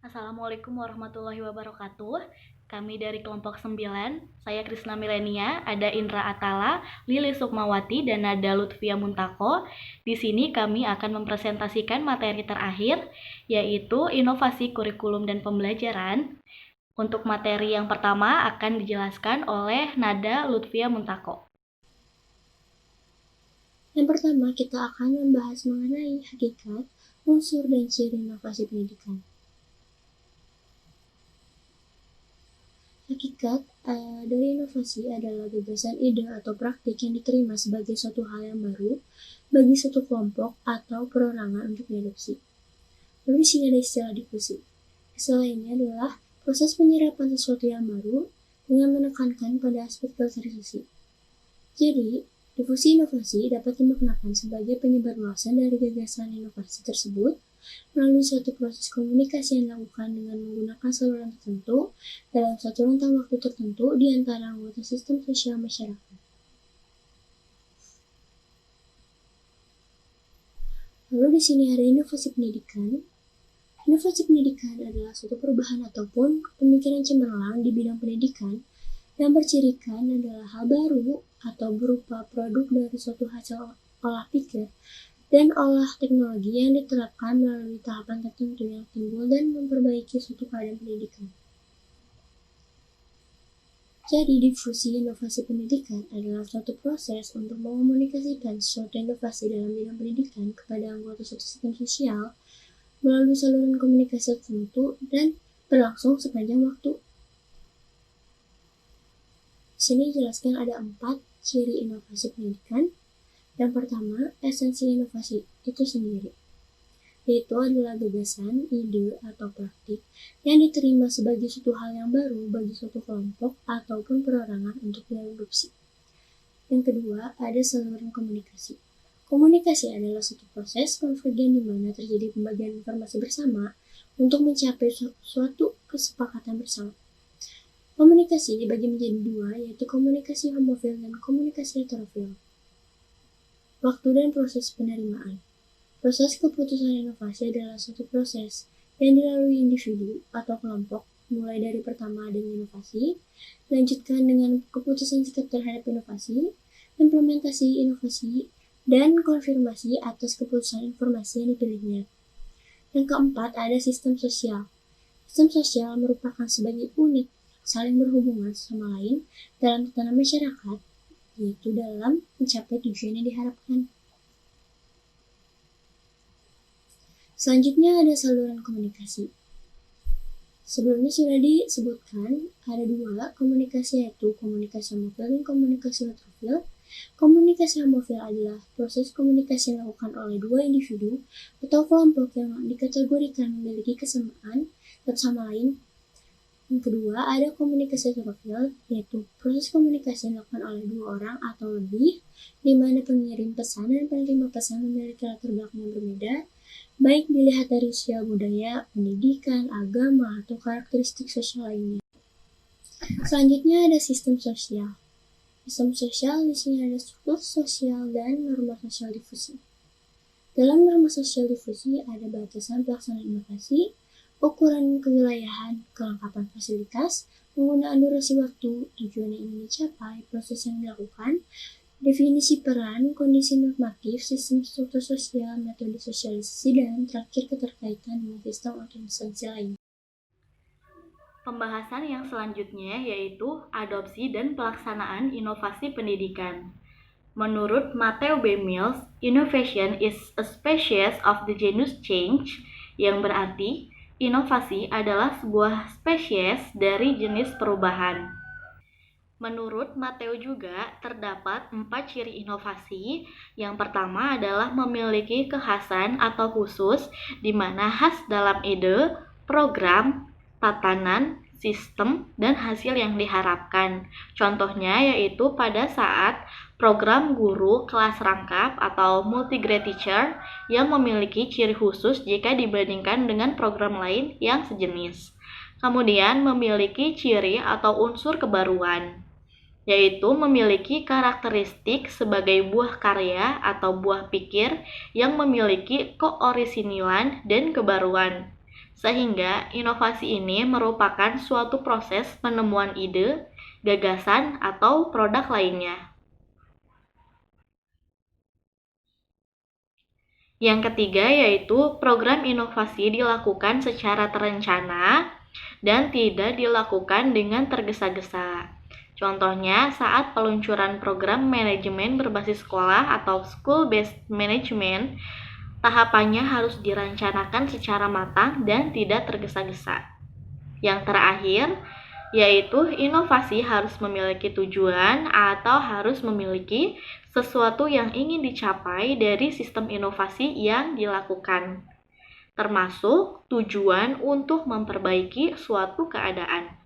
Assalamualaikum warahmatullahi wabarakatuh. Kami dari kelompok 9, saya Krisna Milenia, ada Indra Atala, Lili Sukmawati, dan Nada Lutfia Muntako. Di sini kami akan mempresentasikan materi terakhir, yaitu inovasi kurikulum dan pembelajaran. Untuk materi yang pertama akan dijelaskan oleh Nada Lutfia Muntako. Yang pertama, kita akan membahas mengenai hakikat, unsur, dan ciri inovasi pendidikan. Hakikat dari inovasi adalah gagasan, ide, atau praktik yang diterima sebagai suatu hal yang baru bagi suatu kelompok atau perorangan untuk diadopsi. Lalu di sini ada istilah difusi. Istilah ini adalah proses penyerapan sesuatu yang baru dengan menekankan pada aspek filterisasi. Jadi, difusi inovasi dapat dimaknakan sebagai penyebarluasan dari gagasan inovasi tersebut melalui suatu proses komunikasi yang dilakukan dengan menggunakan saluran tertentu dalam satu rentang waktu tertentu di antara anggota sistem sosial masyarakat. Lalu di sini ada inovasi pendidikan. Inovasi pendidikan adalah suatu perubahan ataupun pemikiran cemerlang di bidang pendidikan yang bercirikan adalah hal baru atau berupa produk dari suatu hasil olah pikir dan olah teknologi yang diterapkan melalui tahapan tertentu yang timbul dan memperbaiki suatu keadaan pendidikan. Jadi, difusi inovasi pendidikan adalah suatu proses untuk mengomunikasikan suatu inovasi dalam bidang pendidikan kepada anggota suatu sistem sosial melalui saluran komunikasi tertentu dan berlangsung sepanjang waktu. Di sini dijelaskan ada 4 ciri inovasi pendidikan. Yang pertama, esensi inovasi itu sendiri, yaitu adalah gagasan, ide, atau praktik yang diterima sebagai suatu hal yang baru bagi suatu kelompok ataupun perorangan untuk diadopsi. Yang kedua, ada saluran komunikasi. Komunikasi adalah suatu proses konvergen di mana terjadi pembagian informasi bersama untuk mencapai suatu kesepakatan bersama. Komunikasi dibagi menjadi 2, yaitu komunikasi homofil dan komunikasi heterofil. Waktu dan proses penerimaan. Proses keputusan inovasi adalah suatu proses yang dilalui individu atau kelompok, mulai dari pertama adanya inovasi, dilanjutkan dengan keputusan sikap terhadap inovasi, implementasi inovasi, dan konfirmasi atas keputusan informasi yang dipilihnya. Yang keempat, ada sistem sosial. Sistem sosial merupakan sebagai unit saling berhubungan sama lain dalam tatanan masyarakat, yaitu dalam mencapai tujuan yang diharapkan. Selanjutnya ada saluran komunikasi. Sebelumnya sudah disebutkan ada 2 komunikasi, yaitu komunikasi homofil dan komunikasi heterofil. Komunikasi homofil adalah proses komunikasi yang dilakukan oleh 2 individu atau kelompok yang dikategorikan memiliki kesamaan satu sama lain. Yang kedua, ada komunikasi heterofil, yaitu proses komunikasi yang dilakukan oleh 2 orang atau lebih, di mana pengirim pesan dan penerima pesan memiliki latar belakang yang berbeda, baik dilihat dari usia, budaya, pendidikan, agama, atau karakteristik sosial lainnya. Selanjutnya ada sistem sosial. Sistem sosial di sini ada struktur sosial dan norma sosial difusi. Dalam norma sosial difusi ada batasan pelaksanaan inovasi, ukuran kewilayahan, kelengkapan fasilitas, penggunaan durasi waktu, tujuan yang ingin dicapai, proses yang dilakukan, definisi peran, kondisi normatif, sistem struktur sosial, metode sosialisasi, dan terakhir keterkaitan dengan sistem atau instansi lain. Pembahasan yang selanjutnya yaitu adopsi dan pelaksanaan inovasi pendidikan. Menurut Matthew B. Mills, innovation is a species of the genus change, yang berarti inovasi adalah sebuah spesies dari jenis perubahan. Menurut Matthew juga terdapat 4 ciri inovasi. Yang pertama adalah memiliki kekhasan atau khusus, di mana khas dalam ide, program, tatanan, sistem, dan hasil yang diharapkan. Contohnya yaitu pada saat program guru kelas rangkap atau multi-grade teacher yang memiliki ciri khusus jika dibandingkan dengan program lain yang sejenis. Kemudian memiliki ciri atau unsur kebaruan, yaitu memiliki karakteristik sebagai buah karya atau buah pikir yang memiliki keorisinilan dan kebaruan. Sehingga inovasi ini merupakan suatu proses penemuan ide, gagasan, atau produk lainnya. Yang ketiga yaitu program inovasi dilakukan secara terencana dan tidak dilakukan dengan tergesa-gesa. Contohnya saat peluncuran program manajemen berbasis sekolah atau school-based management, tahapannya harus direncanakan secara matang dan tidak tergesa-gesa. Yang terakhir, yaitu inovasi harus memiliki tujuan atau harus memiliki sesuatu yang ingin dicapai dari sistem inovasi yang dilakukan, termasuk tujuan untuk memperbaiki suatu keadaan.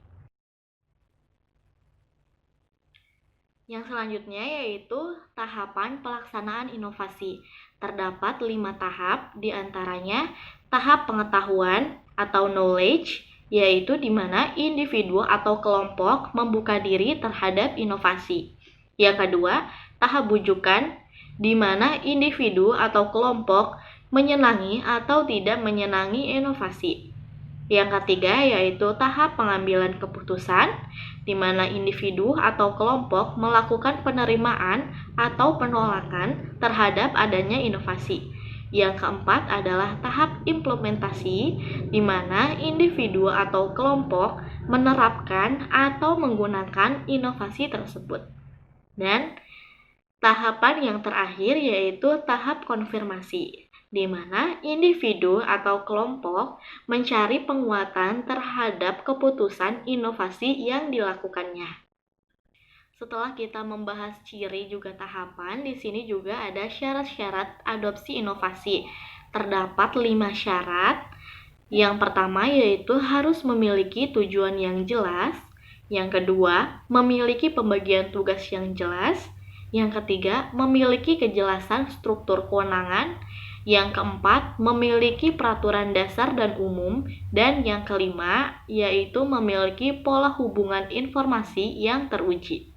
Yang selanjutnya yaitu tahapan pelaksanaan inovasi. Terdapat 5 tahap, diantaranya tahap pengetahuan atau knowledge, yaitu di mana individu atau kelompok membuka diri terhadap inovasi. Yang kedua, tahap bujukan, di mana individu atau kelompok menyenangi atau tidak menyenangi inovasi. Yang ketiga yaitu tahap pengambilan keputusan, di mana individu atau kelompok melakukan penerimaan atau penolakan terhadap adanya inovasi. Yang keempat adalah tahap implementasi, di mana individu atau kelompok menerapkan atau menggunakan inovasi tersebut. Dan tahapan yang terakhir yaitu tahap konfirmasi, di mana individu atau kelompok mencari penguatan terhadap keputusan inovasi yang dilakukannya. Setelah kita membahas ciri juga tahapan, di sini juga ada syarat-syarat adopsi inovasi. Terdapat 5 syarat. Yang pertama yaitu harus memiliki tujuan yang jelas. Yang kedua, memiliki pembagian tugas yang jelas. Yang ketiga, memiliki kejelasan struktur kewenangan. Yang keempat, memiliki peraturan dasar dan umum. Dan yang kelima, yaitu memiliki pola hubungan informasi yang teruji.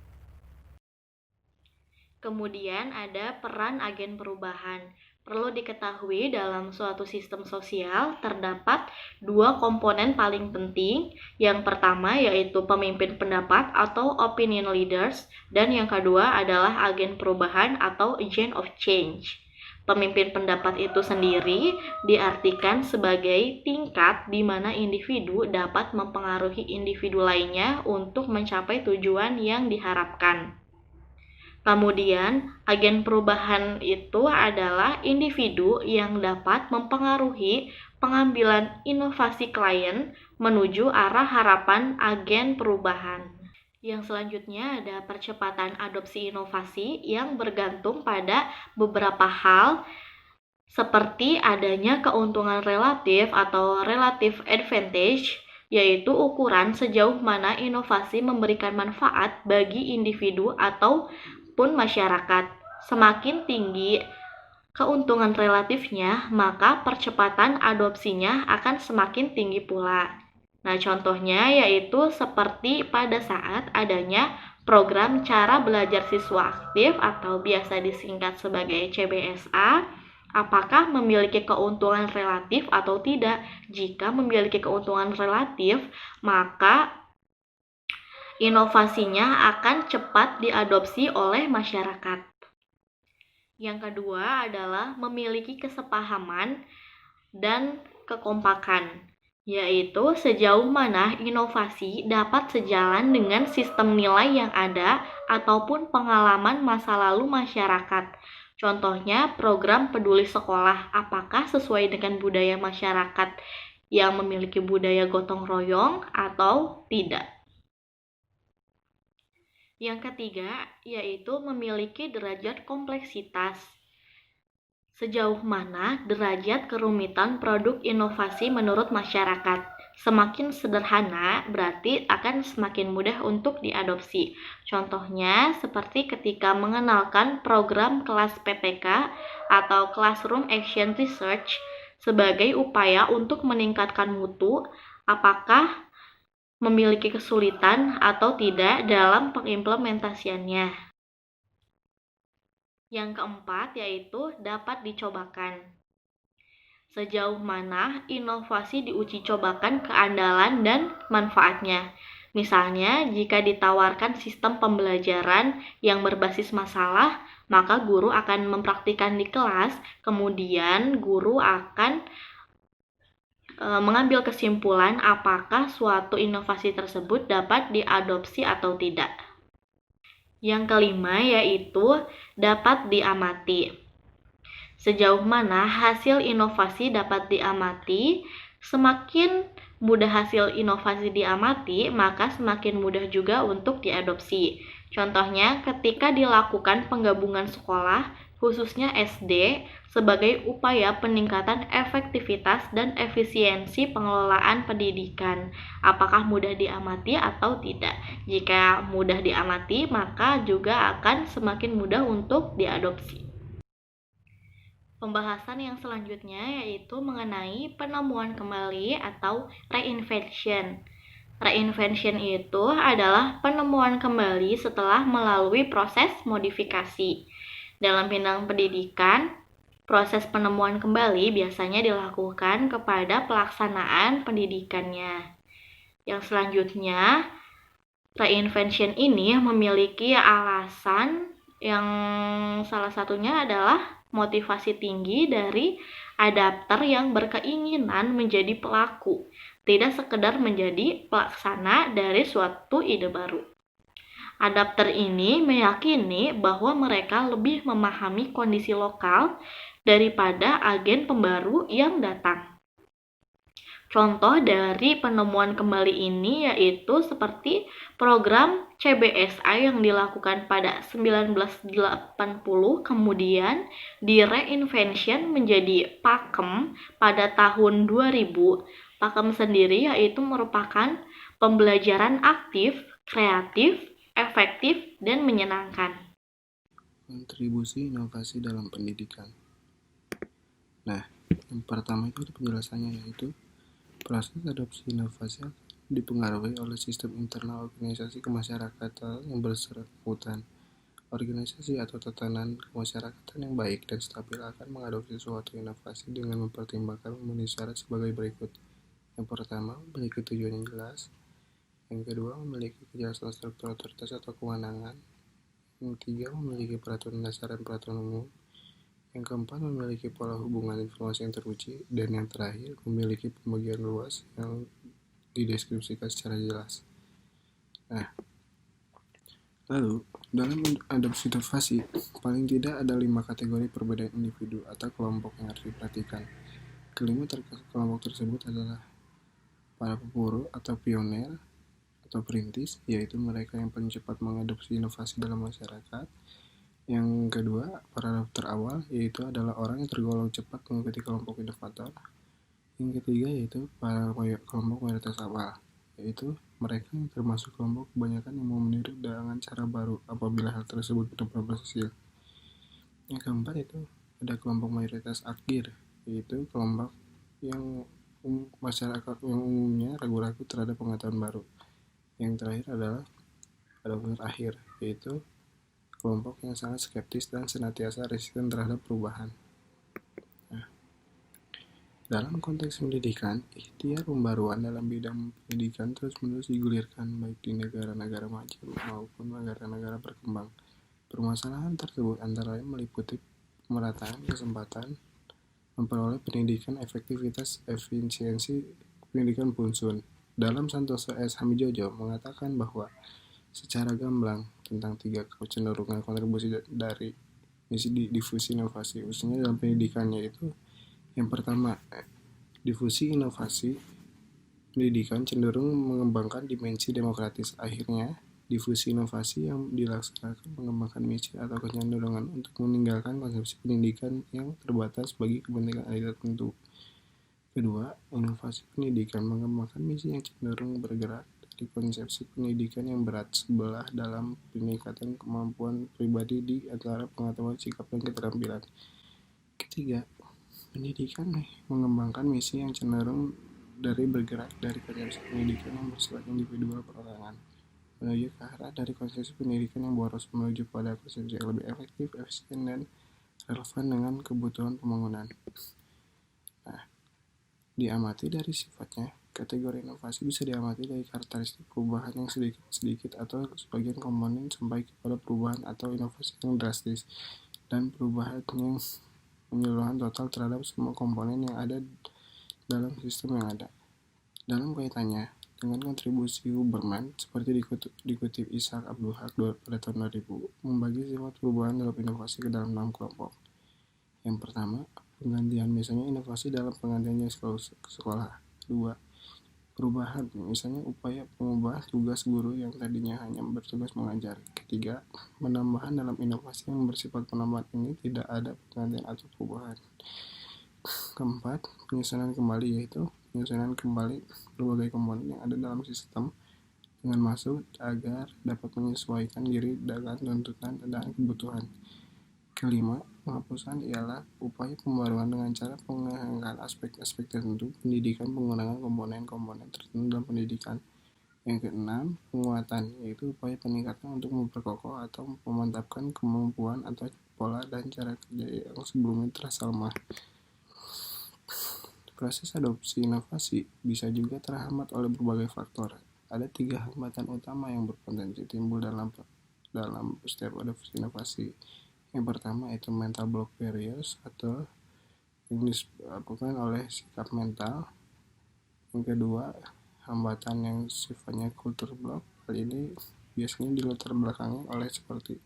Kemudian ada peran agen perubahan. Perlu diketahui dalam suatu sistem sosial terdapat 2 komponen paling penting. Yang pertama yaitu pemimpin pendapat atau opinion leaders, dan yang kedua adalah agen perubahan atau agent of change. Pemimpin pendapat itu sendiri diartikan sebagai tingkat di mana individu dapat mempengaruhi individu lainnya untuk mencapai tujuan yang diharapkan. Kemudian, agen perubahan itu adalah individu yang dapat mempengaruhi pengambilan inovasi klien menuju arah harapan agen perubahan. Yang selanjutnya ada percepatan adopsi inovasi yang bergantung pada beberapa hal seperti adanya keuntungan relatif atau relative advantage, yaitu ukuran sejauh mana inovasi memberikan manfaat bagi individu atau pun masyarakat. Semakin tinggi keuntungan relatifnya, maka percepatan adopsinya akan semakin tinggi pula. Nah, contohnya yaitu seperti pada saat adanya program cara belajar siswa aktif atau biasa disingkat sebagai CBSA, apakah memiliki keuntungan relatif atau tidak? Jika memiliki keuntungan relatif, maka inovasinya akan cepat diadopsi oleh masyarakat. Yang kedua adalah memiliki kesepahaman dan kekompakan, yaitu sejauh mana inovasi dapat sejalan dengan sistem nilai yang ada ataupun pengalaman masa lalu masyarakat. Contohnya program peduli sekolah, apakah sesuai dengan budaya masyarakat yang memiliki budaya gotong royong atau tidak. Yang ketiga, yaitu memiliki derajat kompleksitas. Sejauh mana derajat kerumitan produk inovasi menurut masyarakat? Semakin sederhana, berarti akan semakin mudah untuk diadopsi. Contohnya, seperti ketika mengenalkan program kelas PTK atau Classroom Action Research sebagai upaya untuk meningkatkan mutu, apakah memiliki kesulitan atau tidak dalam pengimplementasiannya. Yang keempat yaitu dapat dicobakan. Sejauh mana inovasi diuji cobakan keandalan dan manfaatnya. Misalnya, jika ditawarkan sistem pembelajaran yang berbasis masalah, maka guru akan mempraktikkan di kelas, kemudian guru akan mengambil kesimpulan apakah suatu inovasi tersebut dapat diadopsi atau tidak. Yang kelima yaitu dapat diamati. Sejauh mana hasil inovasi dapat diamati, semakin mudah hasil inovasi diamati, maka semakin mudah juga untuk diadopsi. Contohnya, ketika dilakukan penggabungan sekolah, khususnya SD, sebagai upaya peningkatan efektivitas dan efisiensi pengelolaan pendidikan. Apakah mudah diamati atau tidak? Jika mudah diamati, maka juga akan semakin mudah untuk diadopsi. Pembahasan yang selanjutnya yaitu mengenai penemuan kembali atau reinvention. Reinvention itu adalah penemuan kembali setelah melalui proses modifikasi. Dalam bidang pendidikan, proses penemuan kembali biasanya dilakukan kepada pelaksanaan pendidikannya. Yang selanjutnya, reinvention ini memiliki alasan yang salah satunya adalah motivasi tinggi dari adapter yang berkeinginan menjadi pelaku, tidak sekedar menjadi pelaksana dari suatu ide baru. Adapter ini meyakini bahwa mereka lebih memahami kondisi lokal daripada agen pembaru yang datang. Contoh dari penemuan kembali ini yaitu seperti program CBSA yang dilakukan pada 1980 kemudian di-reinvention menjadi Pakem pada tahun 2000. Pakem sendiri yaitu merupakan pembelajaran aktif, kreatif, efektif, dan menyenangkan. Kontribusi inovasi dalam pendidikan. Nah, yang pertama itu penjelasannya yaitu proses adopsi inovasi dipengaruhi oleh sistem internal organisasi kemasyarakatan yang bersangkutan. Organisasi atau tatanan kemasyarakatan yang baik dan stabil akan mengadopsi suatu inovasi dengan mempertimbangkan memenuhi syarat sebagai berikut. Yang pertama, memiliki tujuan yang jelas. Yang kedua, memiliki kejelasan struktur otoritas atau kewenangan. Yang ketiga, memiliki peraturan dasar dan peraturan umum. Yang keempat, memiliki pola hubungan informasi yang teruji. Dan yang terakhir, memiliki pembagian luas yang dideskripsikan secara jelas. Nah, lalu, dalam adopsi inovasi, paling tidak ada 5 kategori perbedaan individu atau kelompok yang harus diperhatikan. Kelima kelompok tersebut adalah para pemburu atau pioner atau perintis, yaitu mereka yang paling cepat mengadopsi inovasi dalam masyarakat. Yang kedua, para adopter awal, yaitu adalah orang yang tergolong cepat mengikuti kelompok inovator. Yang ketiga yaitu para kelompok mayoritas awal, yaitu mereka yang termasuk kelompok kebanyakan yang mau meniru dengan cara baru apabila hal tersebut benar-benar berhasil. Yang keempat itu ada kelompok mayoritas akhir, yaitu kelompok yang masyarakat yang umumnya ragu-ragu terhadap pengetahuan baru. Yang terakhir adalah adopter akhir, yaitu kelompok yang sangat skeptis dan senantiasa resisten terhadap perubahan. Nah, dalam konteks pendidikan, ikhtiar pembaruan dalam bidang pendidikan terus-menerus digulirkan baik di negara-negara maju maupun negara-negara berkembang. Permasalahan tersebut antara lain meliputi pemerataan kesempatan memperoleh pendidikan, efektivitas, efisiensi pendidikan punsun. Dalam Santoso S. Hamijojo mengatakan bahwa secara gamblang tentang 3 kecenderungan kontribusi dari misi difusi inovasi, khususnya dalam pendidikan, yaitu yang pertama, difusi inovasi pendidikan cenderung mengembangkan dimensi demokratis. Akhirnya, difusi inovasi yang dilaksanakan mengembangkan misi atau kecenderungan untuk meninggalkan konsepsi pendidikan yang terbatas bagi kepentingan elit tertentu. Kedua, inovasi pendidikan mengembangkan misi yang cenderung bergerak dari konsepsi pendidikan yang berat sebelah dalam peningkatan kemampuan pribadi di antara pengetahuan, sikap, dan keterampilan. Ketiga, pendidikan mengembangkan misi yang cenderung dari bergerak dari konsepsi pendidikan yang bersifat individual perorangan menuju ke arah dari konsepsi pendidikan yang boros menuju pada konsepsi yang lebih efektif, efisien, dan relevan dengan kebutuhan pembangunan. Nah, Diamati dari sifatnya, kategori inovasi bisa diamati dari karakteristik perubahan yang sedikit-sedikit atau sebagian komponen sampai kepada perubahan atau inovasi yang drastis, dan perubahan yang menyeluruhan total terhadap semua komponen yang ada dalam sistem yang ada. Dalam kaitannya dengan kontribusi Huberman, seperti dikutip Ishaq Abdul Haq pada tahun 2000, membagi sifat perubahan dalam inovasi ke dalam 6 kelompok. Yang pertama, penggantian, misalnya inovasi dalam penggantian sekolah. Kedua, perubahan, misalnya upaya pengubah tugas guru yang tadinya hanya bertugas mengajar. Ketiga, penambahan dalam inovasi yang bersifat penambahan ini tidak ada penggantian atau perubahan. Keempat, penyusunan kembali, yaitu penyusunan kembali berbagai komponen yang ada dalam sistem dengan maksud agar dapat menyesuaikan diri dengan tuntutan dan kebutuhan. Kelima, penghapusan ialah upaya pembaruan dengan cara pengangkat aspek-aspek tertentu pendidikan menggunakan komponen-komponen tertentu dalam pendidikan. Yang keenam, penguatan, yaitu upaya peningkatan untuk memperkokoh atau memantapkan kemampuan atau pola dan cara kerja yang sebelumnya terasa lemah. Proses adopsi inovasi bisa juga terhambat oleh berbagai faktor. Ada 3 hambatan utama yang berpotensi timbul dalam setiap adopsi inovasi. Yang pertama itu mental block barriers atau yang disebabkan oleh sikap mental. Yang kedua, hambatan yang sifatnya culture block. Hal ini biasanya dilatar belakangi oleh seperti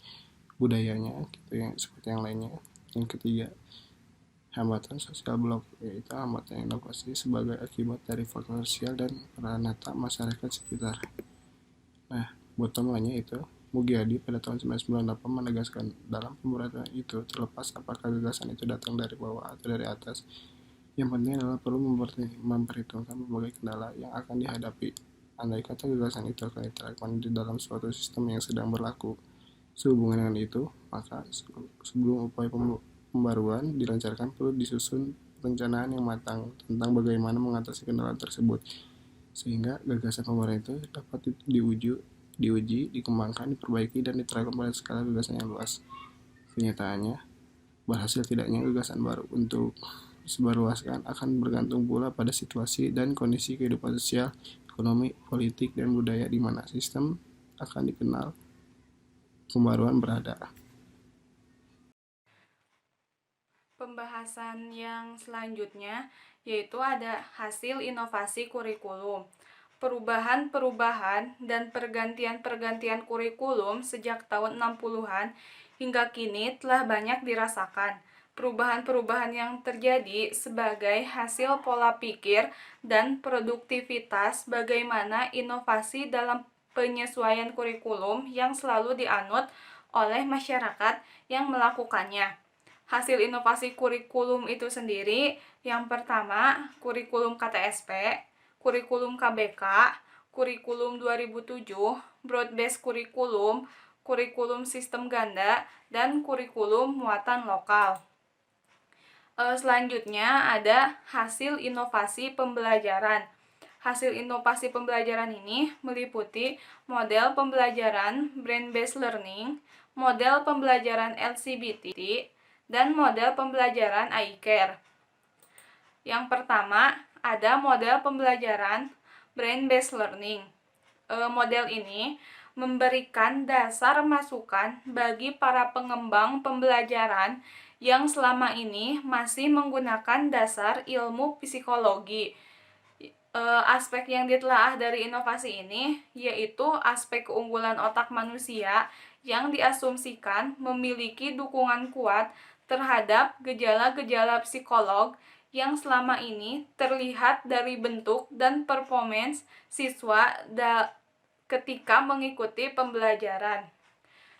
budayanya gitu yang seperti yang lainnya. Yang ketiga, hambatan sosial block, yaitu hambatan inovasi sebagai akibat dari faktor sosial dan peranata masyarakat sekitar. Nah, bottom line-nya itu Mugyadi pada tahun 1998 menegaskan dalam pemberantasan itu, terlepas apakah gagasan itu datang dari bawah atau dari atas, yang penting adalah perlu memperhitungkan berbagai kendala yang akan dihadapi. Andai kata gagasan itu akan diterapkan di dalam suatu sistem yang sedang berlaku. Sehubungan dengan itu, maka sebelum upaya pembaruan dilancarkan perlu disusun perencanaan yang matang tentang bagaimana mengatasi kendala tersebut, sehingga gagasan pembaruan itu dapat diuji, dikembangkan, diperbaiki, dan diterapkan pada skala gagasan yang luas. Kenyataannya, berhasil tidaknya gagasan baru untuk disebarluaskan akan bergantung pula pada situasi dan kondisi kehidupan sosial, ekonomi, politik, dan budaya di mana sistem akan dikenal pembaruan berada. Pembahasan yang selanjutnya yaitu ada hasil inovasi kurikulum. Perubahan-perubahan dan pergantian-pergantian kurikulum sejak tahun 60-an hingga kini telah banyak dirasakan. Perubahan-perubahan yang terjadi sebagai hasil pola pikir dan produktivitas bagaimana inovasi dalam penyesuaian kurikulum yang selalu dianut oleh masyarakat yang melakukannya. Hasil inovasi kurikulum itu sendiri, yang pertama kurikulum KTSP, kurikulum KBK, kurikulum 2007, broad-based kurikulum, kurikulum sistem ganda, dan kurikulum muatan lokal. Selanjutnya ada hasil inovasi pembelajaran. Hasil inovasi pembelajaran ini meliputi model pembelajaran brain-based learning, model pembelajaran LCBT, dan model pembelajaran iCare. Yang pertama, ada model pembelajaran brain-based learning. Model ini memberikan dasar masukan bagi para pengembang pembelajaran yang selama ini masih menggunakan dasar ilmu psikologi. Aspek yang ditelaah dari inovasi ini yaitu aspek keunggulan otak manusia yang diasumsikan memiliki dukungan kuat terhadap gejala-gejala psikolog yang selama ini terlihat dari bentuk dan performance siswa ketika mengikuti pembelajaran.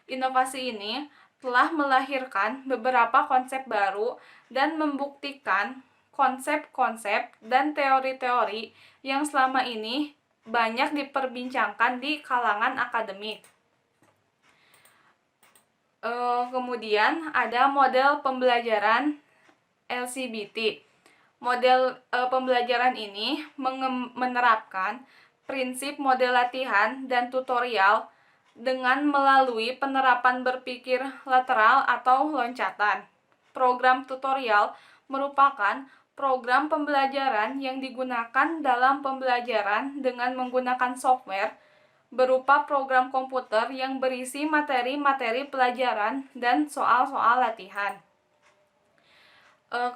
Inovasi ini telah melahirkan beberapa konsep baru dan membuktikan konsep-konsep dan teori-teori yang selama ini banyak diperbincangkan di kalangan akademik. Kemudian ada model pembelajaran LCBT. Model pembelajaran ini menerapkan prinsip model latihan dan tutorial dengan melalui penerapan berpikir lateral atau loncatan. Program tutorial merupakan program pembelajaran yang digunakan dalam pembelajaran dengan menggunakan software berupa program komputer yang berisi materi-materi pelajaran dan soal-soal latihan.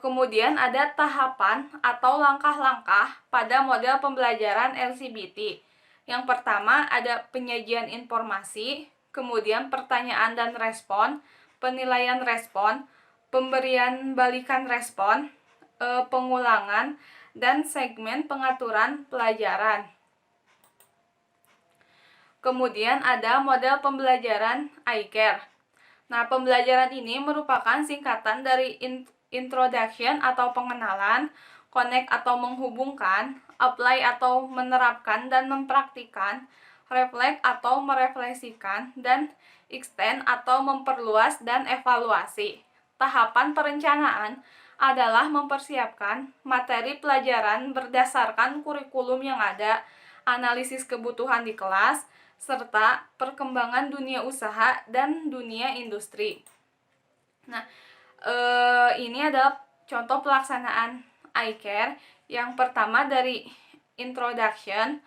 Kemudian ada tahapan atau langkah-langkah pada model pembelajaran LCBT. Yang pertama ada penyajian informasi, kemudian pertanyaan dan respon, penilaian respon, pemberian balikan respon, pengulangan, dan segmen pengaturan pelajaran. Kemudian ada model pembelajaran iCare. Nah, pembelajaran ini merupakan singkatan dari introduction atau pengenalan, connect atau menghubungkan, apply atau menerapkan dan mempraktikkan, reflect atau merefleksikan, dan extend atau memperluas dan evaluasi. Tahapan perencanaan adalah mempersiapkan materi pelajaran berdasarkan kurikulum yang ada, analisis kebutuhan di kelas, serta perkembangan dunia usaha dan dunia industri. Nah, ini adalah contoh pelaksanaan iCare. Yang pertama dari introduction,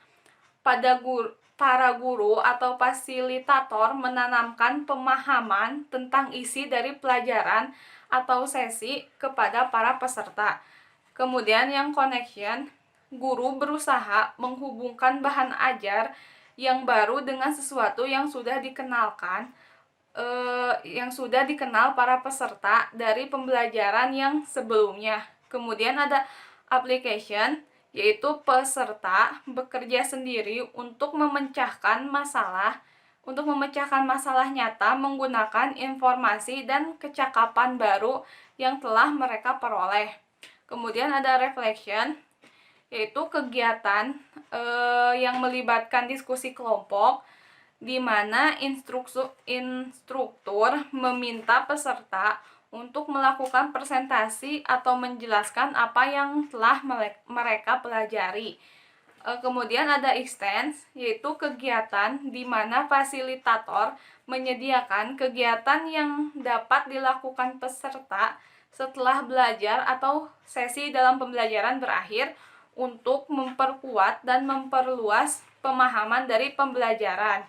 para guru atau fasilitator menanamkan pemahaman tentang isi dari pelajaran atau sesi kepada para peserta. Kemudian yang connection, guru berusaha menghubungkan bahan ajar yang baru dengan sesuatu yang sudah dikenal para peserta dari pembelajaran yang sebelumnya. Kemudian ada application, yaitu peserta bekerja sendiri untuk memecahkan masalah nyata menggunakan informasi dan kecakapan baru yang telah mereka peroleh. Kemudian ada reflection, yaitu kegiatan yang melibatkan diskusi kelompok, di mana instruktur meminta peserta untuk melakukan presentasi atau menjelaskan apa yang telah mereka pelajari. Kemudian ada extend, yaitu kegiatan di mana fasilitator menyediakan kegiatan yang dapat dilakukan peserta setelah belajar atau sesi dalam pembelajaran berakhir untuk memperkuat dan memperluas pemahaman dari pembelajaran.